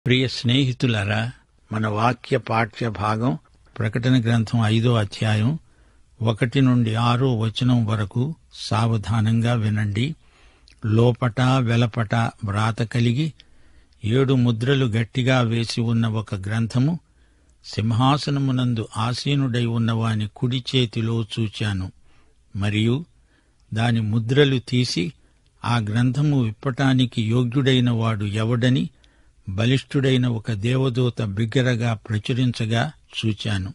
ప్రియ స్నేహితులారా, మన వాక్య పాఠ్య భాగం ప్రకటన గ్రంథం 5వ అధ్యాయం 1 నుండి 6వ వచనం వరకు సావధానంగా వినండి. లోపట వెలపట వ్రాత కలిగి 7 ముద్రలు గట్టిగా వేసి ఉన్న ఒక గ్రంథము సింహాసనమునందు ఆసీనుడై ఉన్నవాని కుడి చేతిలో చూచాను. మరియు దాని ముద్రలు తీసి ఆ గ్రంథము విప్పటానికి యోగ్యుడైన వాడు ఎవడని బలిష్ఠుడైన ఒక దేవదూత బిగ్గరగా ప్రచురించగా చూచాను.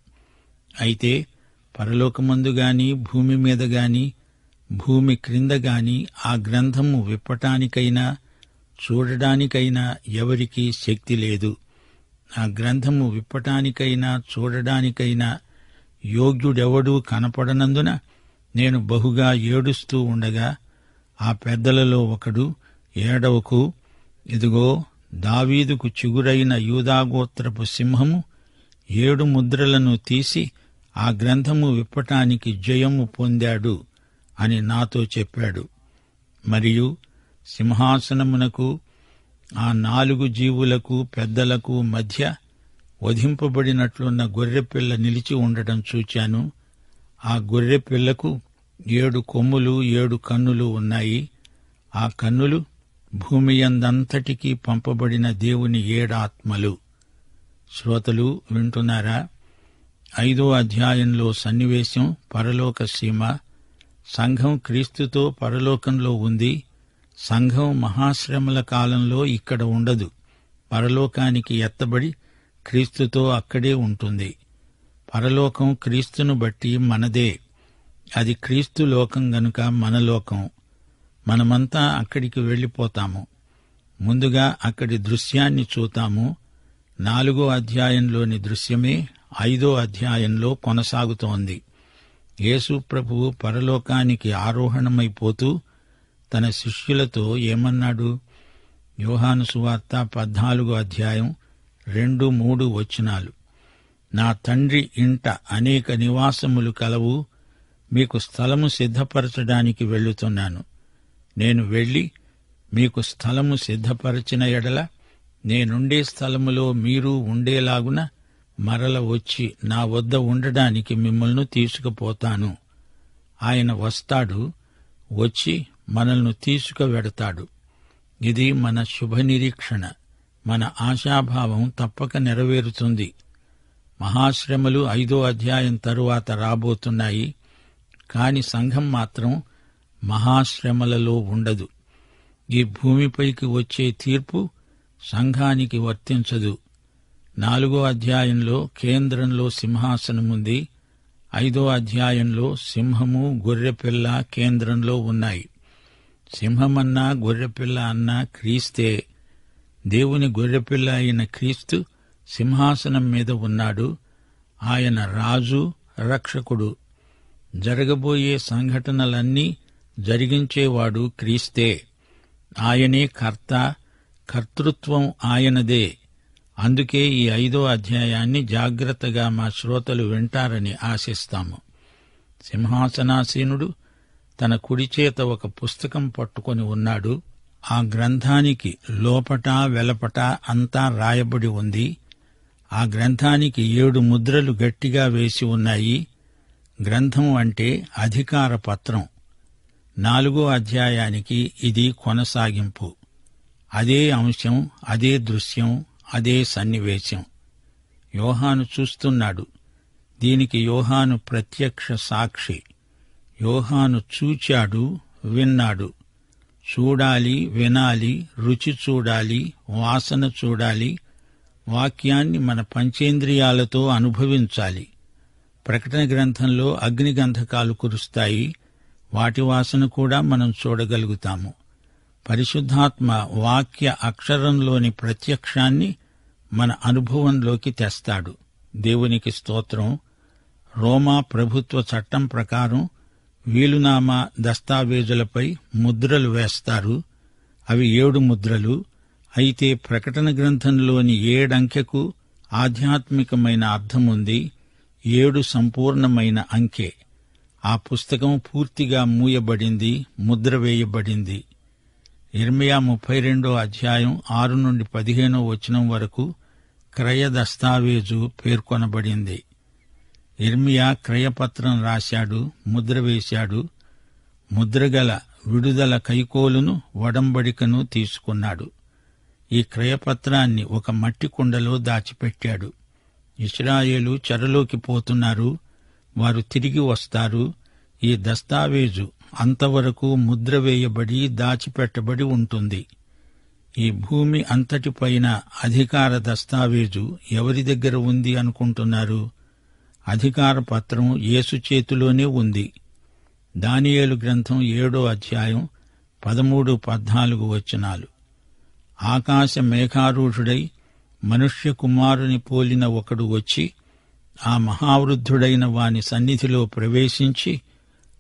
అయితే పరలోకమందు గాని భూమి మీద గాని భూమి క్రింద గాని ఆ గ్రంథము విప్పటానికైనా చూడడానికైనా ఎవరికీ శక్తి లేదు. ఆ గ్రంథము విప్పటానికైనా చూడడానికైనా యోగ్యుడెవడూ కనపడనందున నేను బహుగా ఏడుస్తూ ఉండగా ఆ పెద్దలలో ఒకడు, ఏడవకు, ఇదిగో దావీదుకు చిగురైన యూదాగోత్రపు సింహము 7 ముద్రలను తీసి ఆ గ్రంథము విప్పటానికి జయము పొందాడు అని నాతో చెప్పాడు. మరియు సింహాసనమునకు ఆ 4 జీవులకు పెద్దలకు మధ్య వధింపబడినట్లున్న గొర్రెపిల్ల నిలిచి ఉండటం చూచాను. ఆ గొర్రెపిల్లకు 7 కొమ్ములు 7 కన్నులు ఉన్నాయి. ఆ కన్నులు భూమి యందంతటికీ పంపబడిన దేవుని 7 ఆత్మలు. శ్రోతలు వింటున్నారా? 5వ అధ్యాయంలో సన్నివేశం పరలోక సీమ. సంఘం క్రీస్తుతో పరలోకంలో ఉంది. సంఘం మహాశ్రమల కాలంలో ఇక్కడ ఉండదు. పరలోకానికి ఎత్తబడి క్రీస్తుతో అక్కడే ఉంటుంది. పరలోకం క్రీస్తును బట్టి మనదే. అది క్రీస్తు లోకం గనుక మన లోకం. మనమంతా అక్కడికి వెళ్ళిపోతాము. ముందుగా అక్కడి దృశ్యాన్ని చూతాము. 4వ అధ్యాయంలోని దృశ్యమే 5వ అధ్యాయంలో కొనసాగుతోంది. యేసు ప్రభువు పరలోకానికి ఆరోహణమైపోతూ తన శిష్యులతో ఏమన్నాడు? యోహాను సువార్త 14వ అధ్యాయం 2-3 వచనాలు. నా తండ్రి ఇంట అనేక నివాసములు కలవు. మీకు స్థలము సిద్ధపరచడానికి వెళ్ళుతున్నాను. నేను వెళ్లి మీకు స్థలము సిద్ధపరచిన ఎడల నేనుండే స్థలములో మీరు ఉండేలాగున మరల వచ్చి నా వద్ద ఉండడానికి మిమ్మల్ని తీసుకుపోతాను. ఆయన వస్తాడు, వచ్చి మనల్ని తీసుకువెడతాడు. ఇది మన శుభనిరీక్షణ. మన ఆశాభావం తప్పక నెరవేరుతుంది. మహాశ్రమలు 5వ అధ్యాయం తరువాత రాబోతున్నాయి. కాని సంఘం మాత్రం మహాశ్రమలలో ఉండదు. ఈ భూమిపైకి వచ్చే తీర్పు సంఘానికి వర్తించదు. 4వ అధ్యాయంలో కేంద్రంలో సింహాసనముంది. 5వ అధ్యాయంలో సింహము గొర్రెపిల్ల కేంద్రంలో ఉన్నాయి. సింహమన్నా గొర్రెపిల్ల అన్నా క్రీస్తే. దేవుని గొర్రెపిల్ల అయిన క్రీస్తు సింహాసనం మీద ఉన్నాడు. ఆయన రాజు, రక్షకుడు. జరగబోయే సంఘటనలన్నీ జరిగించేవాడు క్రీస్తే. ఆయనే కర్త, కర్తృత్వం ఆయనదే. అందుకే ఈ 5వ అధ్యాయాన్ని జాగ్రత్తగా మా శ్రోతలు వింటారని ఆశిస్తాము. సింహాసనాసీనుడు తన కుడిచేత ఒక పుస్తకం పట్టుకొని ఉన్నాడు. ఆ గ్రంథానికి లోపట వెలపట అంతా రాయబడి ఉంది. ఆ గ్రంథానికి 7 ముద్రలు గట్టిగా వేసి ఉన్నాయి. గ్రంథం అంటే అధికార పత్రం. 4వ అధ్యాయానికి ఇది కొనసాగింపు. అదే అంశం, అదే దృశ్యం, అదే సన్నివేశం. యోహాను చూస్తున్నాడు. దీనికి యోహాను ప్రత్యక్ష సాక్షి. యోహాను చూచాడు, విన్నాడు. చూడాలి, వినాలి, రుచి చూడాలి, వాసన చూడాలి. వాక్యాన్ని మన పంచేంద్రియాలతో అనుభవించాలి. ప్రకటన గ్రంథంలో అగ్నిగంధకాలు కురుస్తాయి. వాటి వాసన కూడా మనం చూడగలుగుతాము. పరిశుద్ధాత్మ వాక్య అక్షరంలోని ప్రత్యక్షాన్ని మన అనుభవంలోకి తెస్తాడు. దేవునికి స్తోత్రం. రోమా ప్రభుత్వ చట్టం ప్రకారం వీలునామా దస్తావేజులపై ముద్రలు వేస్తారు. అవి 7 ముద్రలు. అయితే ప్రకటన గ్రంథంలోని 7 అంకెకు ఆధ్యాత్మికమైన అర్థముంది. 7 సంపూర్ణమైన అంకె. ఆ పుస్తకం పూర్తిగా మూయబడింది, ముద్ర వేయబడింది. యిర్మీయా 32 అధ్యాయం 6 నుండి 15 వచనం వరకు క్రయ దస్తావేజు పేర్కొనబడింది. యిర్మీయా క్రయపత్రం రాశాడు, ముద్ర వేశాడు. ముద్రగల విడుదల కైకోలును వడంబడికను తీసుకున్నాడు. ఈ క్రయపత్రాన్ని ఒక మట్టి కుండలో దాచిపెట్టాడు. ఇశ్రాయేలు చెరలోకి పోతున్నారు, వారు తిరిగి వస్తారు. ఈ దస్తావేజు అంతవరకు ముద్ర వేయబడి దాచిపెట్టబడి ఉంటుంది. ఈ భూమి అంతటిపైన అధికార దస్తావేజు ఎవరి దగ్గర ఉంది అనుకుంటున్నారు? అధికార పత్రం యేసు చేతిలోనే ఉంది. దానియేలు గ్రంథం 7వ అధ్యాయం 13-14 వచనాలు. ఆకాశ మేఘారూఢుడై మనుష్య కుమారుని పోలిన ఒకడు వచ్చి ఆ మహావృద్ధుడైన వాని సన్నిధిలో ప్రవేశించి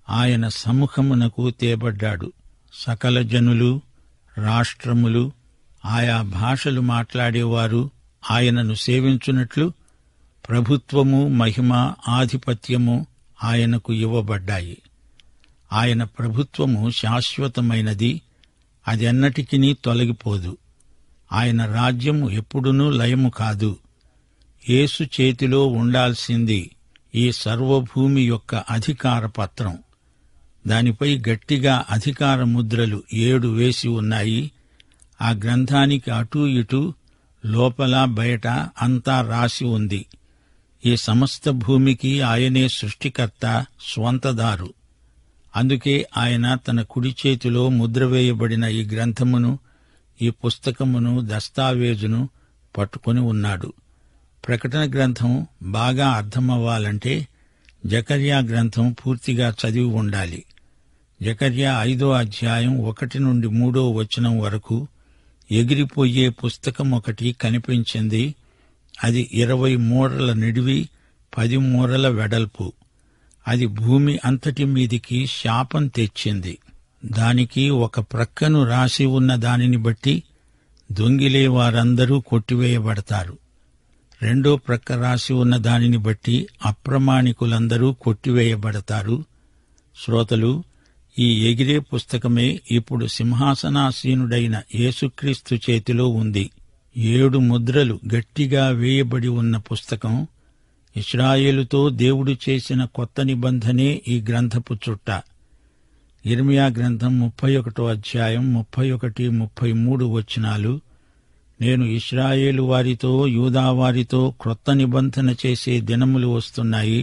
ఆయన సముఖమునకు తేబడ్డాడు. సకల జనులు, రాష్ట్రములు, ఆయా భాషలు మాట్లాడేవారు ఆయనను సేవించున్నట్లు ప్రభుత్వము, మహిమ, ఆధిపత్యము ఆయనకు ఇవ్వబడ్డాయి. ఆయన ప్రభుత్వము శాశ్వతమైనది, అది ఎన్నటికీ తొలగిపోదు. ఆయన రాజ్యము ఎప్పుడునూ లయము కాదు. యేసు చేతిలో ఉండాల్సింది ఈ సర్వభూమి యొక్క అధికార పత్రం. దానిపై గట్టిగా అధికార ముద్రలు 7 వేసి ఉన్నాయి. ఆ గ్రంథానికి అటూ ఇటూ, లోపల బయట అంతా రాసి ఉంది. ఈ సమస్త భూమికి ఆయనే సృష్టికర్త, స్వంతదారు. అందుకే ఆయన తన కుడి చేతిలో ముద్ర వేయబడిన ఈ గ్రంథమును, ఈ పుస్తకమును, దస్తావేజును పట్టుకొని ఉన్నాడు. ప్రకటన గ్రంథం బాగా అర్థమవ్వాలంటే జకర్యా గ్రంథం పూర్తిగా చదివి ఉండాలి. జకర్యా 5వ అధ్యాయం 1 నుండి 3వ వచనం వరకు ఎగిరిపోయే పుస్తకం ఒకటి కనిపించింది. అది 20 మూరల నిడివి, 10 మూరల వెడల్పు. అది భూమి అంతటి మీదికి శాపం తెచ్చింది. దానికి ఒక ప్రక్కను రాసి ఉన్న దానిని బట్టి దొంగిలే వారందరూ కొట్టివేయబడతారు. రెండో ప్రక్క రాసి ఉన్న దానిని బట్టి అప్రమాణికులందరూ కొట్టివేయబడతారు. శ్రోతలు, ఈ ఎగిరే పుస్తకమే ఇప్పుడు సింహాసనాసీనుడైన యేసుక్రీస్తు చేతిలో ఉంది. 7 ముద్రలు గట్టిగా వేయబడి ఉన్న పుస్తకం. ఇశ్రాయేలుతో దేవుడు చేసిన కొత్త నిబంధనే ఈ గ్రంథపు చుట్ట. యిర్మీయా గ్రంథం 31వ అధ్యాయం 31, 33 వచనాలు. నేను ఇశ్రాయేలు వారితో, యూదా వారితో క్రొత్త నిబంధన చేసే దినములు వస్తున్నాయి.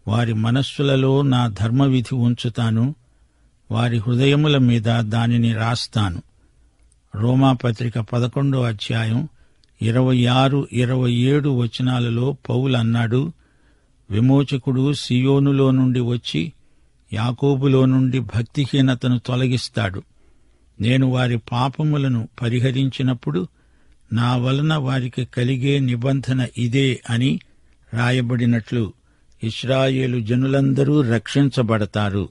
వారి మనస్సులలో నా ధర్మవిధి ఉంచుతాను, వారి హృదయముల మీద దానిని రాస్తాను. రోమాపత్రిక 11వ అధ్యాయం 26, 27 వచనాలలో పౌలు అన్నాడు, విమోచకుడు సియోనులో నుండి వచ్చి యాకోబులో నుండి భక్తిహీనతను తొలగిస్తాడు. నేను వారి పాపములను పరిహరించినప్పుడు నా వలన వారికి కలిగే నిబంధన ఇదే అని రాయబడినట్లు ఇశ్రాయేలు జనులందరూ రక్షించబడతారు.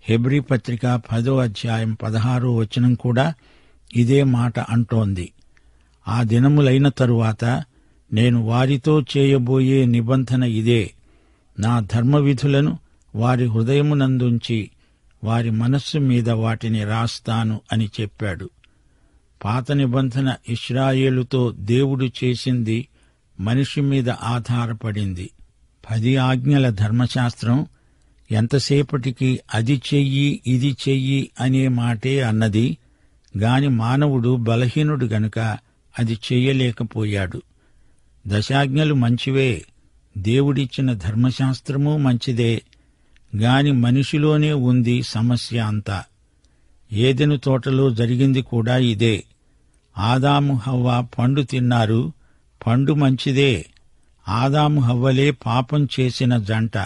హెబ్రీ పత్రిక 10వ అధ్యాయం 16వ వచనం కూడా ఇదే మాట అంటోంది. ఆ దినములైన తరువాత నేను వారితో చేయబోయే నిబంధన ఇదే, నా ధర్మవిధులను వారి హృదయమునందుంచి వారి మనస్సు మీద వాటిని రాస్తాను అని చెప్పాడు. పాత నిబంధన ఇశ్రాయేలుతో దేవుడు చేసింది మనిషి మీద ఆధారపడింది. 10 ఆజ్ఞల ధర్మశాస్త్రం ఎంతసేపటికి అది చెయ్యి, ఇది చెయ్యి అనే మాటే అన్నది గాని మానవుడు బలహీనుడు గనుక అది చెయ్యలేకపోయాడు. దశాజ్ఞలు మంచివే, దేవుడిచ్చిన ధర్మశాస్త్రమూ మంచిదే, గాని మనిషిలోనే ఉంది సమస్య అంతా. ఏదెను తోటలో జరిగింది కూడా ఇదే. ఆదాము హవ్వ పండు తిన్నారు, పండు మంచిదే. ఆదాము హవ్వలే పాపం చేసిన జంట.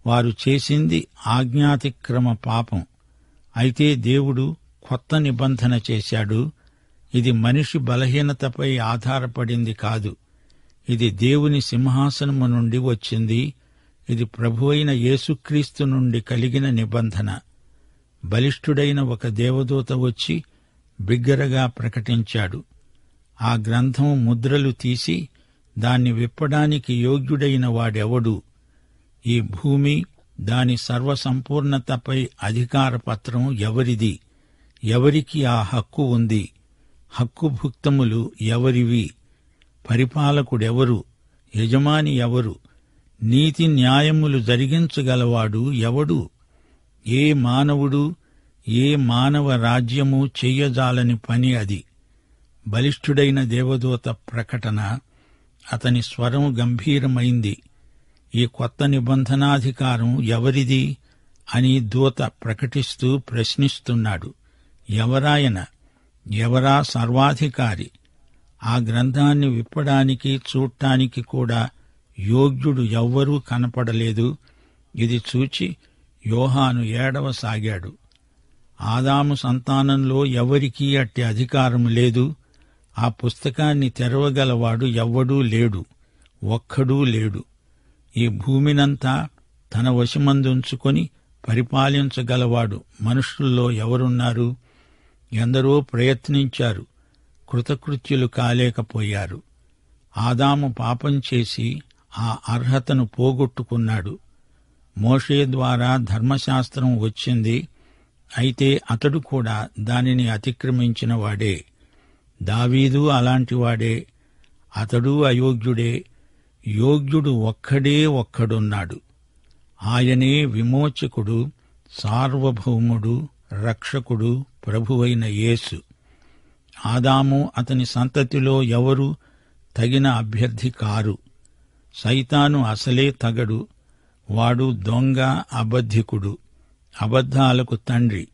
వారు చేసింది ఆజ్ఞాతిక్రమ పాపం. అయితే దేవుడు కొత్త నిబంధన చేశాడు. ఇది మనిషి బలహీనతపై ఆధారపడింది కాదు. ఇది దేవుని సింహాసనము నుండి వచ్చింది. ఇది ప్రభువైన యేసుక్రీస్తు నుండి కలిగిన నిబంధన. బలిష్ఠుడైన ఒక దేవదూత వచ్చి బిగ్గరగా ప్రకటించాడు. ఆ గ్రంథం ముద్రలు తీసి దాన్ని విప్పడానికి యోగ్యుడైన వాడెవడు? ఈ భూమి, దాని సర్వసంపూర్ణతపై అధికార పత్రం ఎవరిది? ఎవరికి ఆ హక్కు ఉంది? హక్కుభుక్తములు ఎవరివి? పరిపాలకుడెవరు? యజమాని ఎవరు? నీతి న్యాయములు జరిగించగలవాడు ఎవడు? ఏ మానవుడు, ఏ మానవ రాజ్యము చెయ్యజాలని పని అది. బలిష్ఠుడైన దేవదూత ప్రకటన. అతని స్వరం గంభీరమైంది. ఈ కొత్త నిబంధనాధికారం ఎవరిది అని దూత ప్రకటిస్తూ ప్రశ్నిస్తున్నాడు. ఎవరాయన? ఎవరా సర్వాధికారి? ఆ గ్రంథాన్ని విప్పడానికి చూడటానికి కూడా యోగ్యుడు ఎవ్వరూ కనపడలేదు. ఇది చూచి యోహాను ఏడవసాగాడు. ఆదాము సంతానంలో ఎవరికీ అట్టి అధికారం లేదు. ఆ పుస్తకాన్ని తెరవగలవాడు ఎవ్వడూ లేడు, ఒక్కడూ లేడు. ఈ భూమినంతా తన వశమందుంచుకొని పరిపాలించగలవాడు మనుషుల్లో ఎవరున్నారు? ఎందరో ప్రయత్నించారు, కృతకృత్యులు కాలేకపోయారు. ఆదాము పాపం చేసి ఆ అర్హతను పోగొట్టుకున్నాడు. మోషే ద్వారా ధర్మశాస్త్రం వచ్చింది. అయితే అతడు కూడా దానిని అతిక్రమించిన వాడే. దావీదు అలాంటివాడే. అతడు అయోగ్యుడే. యోగ్యుడు ఒక్కడే ఒక్కడున్నాడు. ఆయనే విమోచకుడు, సార్వభౌముడు, రక్షకుడు, ప్రభువైన యేసు. ఆదాము అతని సంతతిలో ఎవరు తగిన అభ్యర్థి కారు. సైతాను అసలే తగడు. వాడు దొంగ, అబద్ధికుడు, అబద్ధాలకు తండ్రి.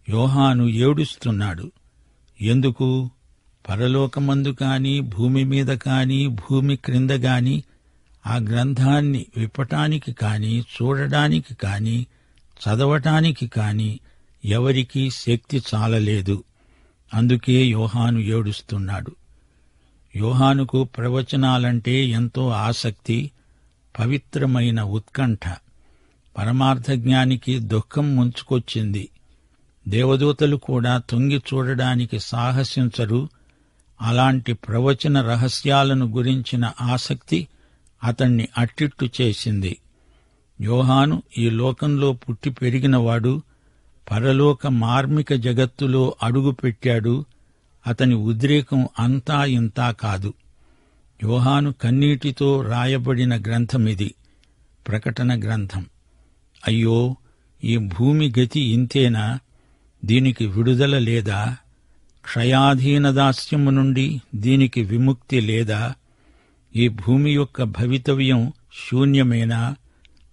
యోహాను ఏడుస్తున్నాడు. ఎందుకు? పరలోకమందు కాని, భూమి మీద కాని, భూమి క్రింద గాని ఆ గ్రంథాన్ని విప్పటానికి కాని, చూడడానికి కాని, చదవటానికి కాని ఎవరికీ శక్తి చాలలేదు. అందుకే యోహాను ఏడుస్తున్నాడు. యోహానుకు ప్రవచనాలంటే ఎంతో ఆసక్తి, పవిత్రమైన ఉత్కంఠ. పరమార్థజ్ఞానికి దుఃఖం ముంచుకొచ్చింది. దేవదూతలు కూడా తొంగి చూడడానికి సాహసించరు. అలాంటి ప్రవచన రహస్యాలను గురించిన ఆసక్తి అతణ్ణి అట్టిట్టు చేసింది. యోహాను ఈ లోకంలో పుట్టి పెరిగినవాడు. పరలోక మార్మిక జగత్తులో అడుగుపెట్టాడు. అతని ఉద్రేకం అంతా ఇంతా కాదు. యోహాను కన్నీటితో రాయబడిన గ్రంథమిది, ప్రకటన గ్రంథం. అయ్యో, ఈ భూమి గతి ఇంతేనా? దీనికి విడుదల లేదా? క్షయాధీన దాస్యము నుండి దీనికి విముక్తి లేదా? ఈ భూమి యొక్క భవితవ్యం శూన్యమేనా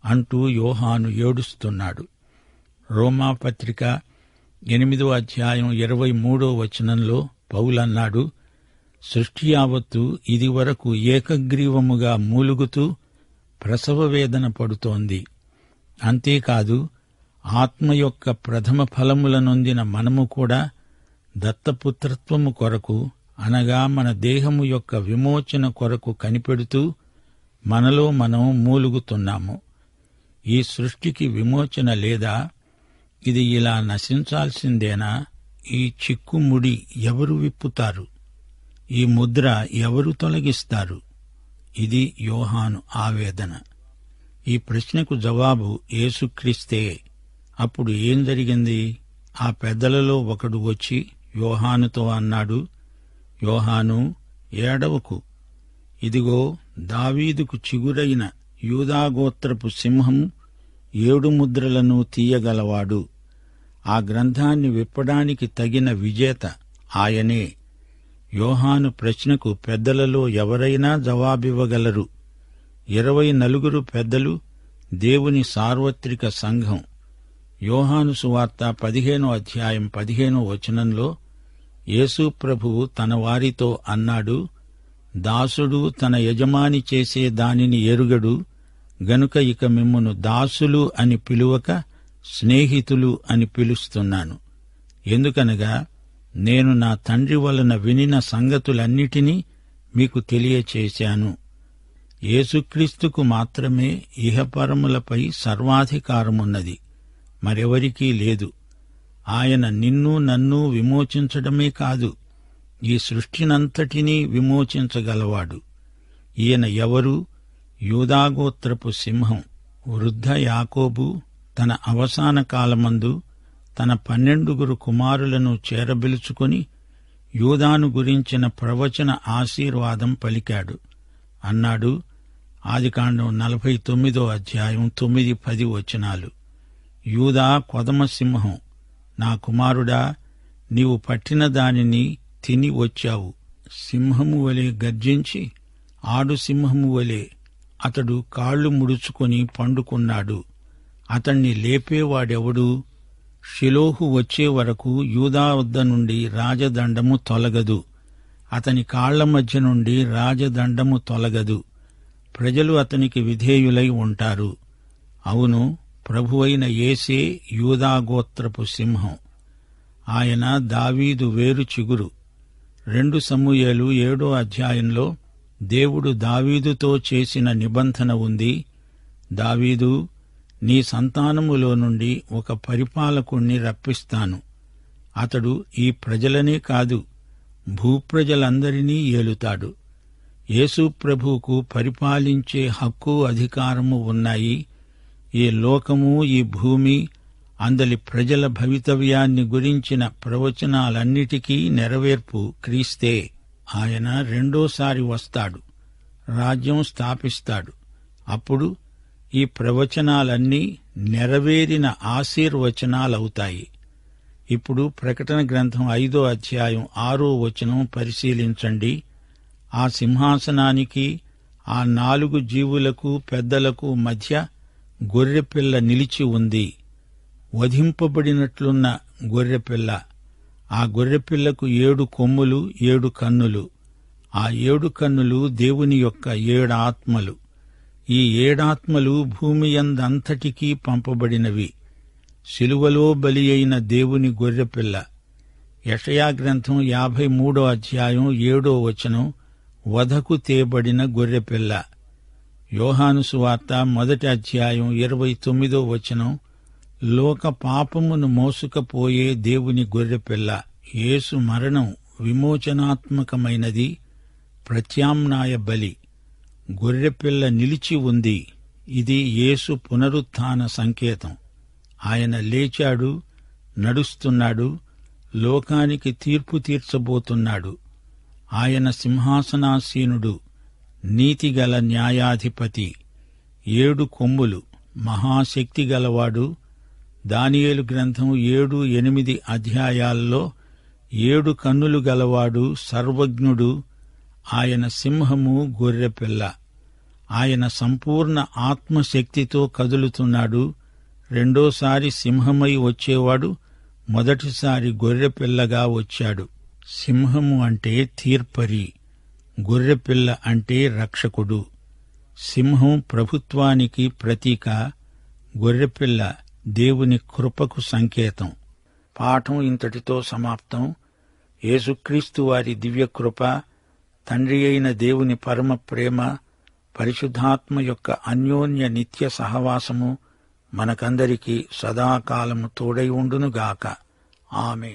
అంటూ యోహాను ఏడుస్తున్నాడు. రోమాపత్రిక 8వ అధ్యాయం 23వ వచనంలో పౌలన్నాడు, సృష్టి యావత్తు ఇదివరకు ఏకగ్రీవముగా మూలుగుతూ ప్రసవ వేదన పడుతోంది. అంతేకాదు, ఆత్మ యొక్క ప్రథమ ఫలముల నొందిన మనము కూడా దత్తపుత్రత్వము కొరకు, అనగా మన దేహము యొక్క విమోచన కొరకు కనిపెడుతూ మనలో మనం మూలుగుతున్నాము. ఈ సృష్టికి విమోచన లేదా? ఇది ఇలా నశించాల్సిందేనా? ఈ చిక్కుముడి ఎవరు విప్పుతారు? ఈ ముద్ర ఎవరు తొలగిస్తారు? ఇది యోహాను ఆవేదన. ఈ ప్రశ్నకు జవాబు యేసుక్రీస్తే. అప్పుడు ఏం జరిగింది? ఆ పెద్దలలో ఒకడు వచ్చి యోహానుతో అన్నాడు, యోహాను, ఏడవకు. ఇదిగో, దావీదుకు చిగురైన యూదాగోత్రపు సింహం 7 ముద్రలను తీయగలవాడు. ఆ గ్రంథాన్ని విప్పడానికి తగిన విజేత ఆయనే. యోహాను ప్రశ్నకు పెద్దలలో ఎవరైనా జవాబివ్వగలరు. 24 పెద్దలు, దేవుని సార్వత్రిక సంఘం. యోహాను సువార్త 15వ అధ్యాయం 15వ వచనంలో యేసు ప్రభువు తన వారితో అన్నాడు, దాసుడు తన యజమాని చేసే దానిని ఎరుగడు గనుక ఇక మిమ్మును దాసులు అని పిలువక స్నేహితులు అని పిలుస్తున్నాను. ఎందుకనగా నేను నా తండ్రి వలన వినిన సంగతులన్నిటినీ మీకు తెలియచేశాను. యేసుక్రీస్తుకు మాత్రమే ఇహపరములపై సర్వాధికారమున్నది, మరెవరికీ లేదు. ఆయన నిన్ను నన్ను విమోచించడమే కాదు, ఈ సృష్టినంతటినీ విమోచించగలవాడు. ఈయన ఎవరు? యూదాగోత్రపు సింహం. వృద్ధ యాకోబు తన అవసాన కాలమందు తన 12 కుమారులను చేరబిలుచుకొని యూదాను గురించిన ప్రవచన ఆశీర్వాదం పలికాడు. అన్నాడు, ఆదికాండం 49 9-10 వచనాలు, యూదా కొదమసింహం, నా కుమారుడా, నీవు పట్టిన దానిని తిని వచ్చావు. సింహము వలె గర్జించి ఆడు సింహము వలె అతడు కాళ్లు ముడుచుకొని పండుకున్నాడు. అతణ్ణి లేపేవాడెవడు? షిలోహు వచ్చే వరకు యూదా వద్ద నుండి రాజదండము తొలగదు. అతని కాళ్ల మధ్య నుండి రాజదండము తొలగదు. ప్రజలు అతనికి విధేయులై ఉంటారు. అవును, ప్రభువైన యేసే యూదాగోత్రపు సింహం. ఆయన దావీదు వేరు చిగురు. 2 సమూయేలు 7 దేవుడు దావీదుతో చేసిన నిబంధన ఉంది. దావీదు, నీ సంతానములో నుండి ఒక పరిపాలకుణ్ణి రప్పిస్తాను. అతడు ఈ ప్రజలనే కాదు, భూప్రజలందరినీ ఏలుతాడు. యేసు ప్రభువుకు పరిపాలించే హక్కు, అధికారము ఉన్నాయి. ఈ లోకము, ఈ భూమి, అందలి ప్రజల భవితవ్యాన్ని గురించిన ప్రవచనాలన్నిటికీ నెరవేర్పు క్రీస్తే. ఆయన రెండోసారి వస్తాడు, రాజ్యం స్థాపిస్తాడు. అప్పుడు ఈ ప్రవచనాలన్నీ నెరవేరిన ఆశీర్వచనాలవుతాయి. ఇప్పుడు ప్రకటన గ్రంథం 5 పరిశీలించండి. ఆ సింహాసనానికి, ఆ 4 జీవులకు, పెద్దలకు మధ్య గొర్రెపిల్ల నిలిచి ఉంది. వధింపబడినట్లున్న గొర్రెపిల్ల. ఆ గొర్రెపిల్లకు 7 కొమ్ములు, 7 కన్నులు. ఆ 7 కన్నులు దేవుని యొక్క 7 ఆత్మలు. ఈ 7 ఆత్మలు భూమియందంతటికీ పంపబడినవి. శిలువలో బలి అయిన దేవుని గొర్రెపిల్ల. యెషయా గ్రంథం 53 వధకు తేబడిన గొర్రెపిల్ల. యోహాను సువార్త 1 లోక పాపమును మోసుకపోయే దేవుని గొర్రెపిల్ల. యేసు మరణం విమోచనాత్మకమైనది, ప్రత్యామ్నాయ బలి. గొర్రెపిల్ల నిలిచి ఉంది. ఇది యేసు పునరుత్థాన సంకేతం. ఆయన లేచాడు, నడుస్తున్నాడు, లోకానికి తీర్పు తీర్చబోతున్నాడు. ఆయన సింహాసనాసీనుడు, నీతిగల న్యాయాధిపతి. 7 కొమ్ములు, మహాశక్తి గలవాడు. దానియేలు గ్రంథం 7-8 7 కన్నులు గలవాడు, సర్వజ్ఞుడు. ఆయన సింహము, గొర్రెపిల్ల. ఆయన సంపూర్ణ ఆత్మశక్తితో కదులుతున్నాడు. రెండోసారి సింహమై వచ్చేవాడు మొదటిసారి గొర్రెపిల్లగా వచ్చాడు. సింహము అంటే తీర్పరి, గొర్రెపిల్ల అంటే రక్షకుడు. సింహం ప్రభుత్వానికి ప్రతీక, గొర్రెపిల్ల దేవుని కృపకు సంకేతం. పాఠం ఇంతటితో సమాప్తం. యేసుక్రీస్తు వారి దివ్యకృప, తండ్రి అయిన దేవుని పరమ ప్రేమ, పరిశుద్ధాత్మ యొక్క అన్యోన్య నిత్య సహవాసము మనకందరికీ సదాకాలము తోడై ఉండునుగాక. ఆమేన్.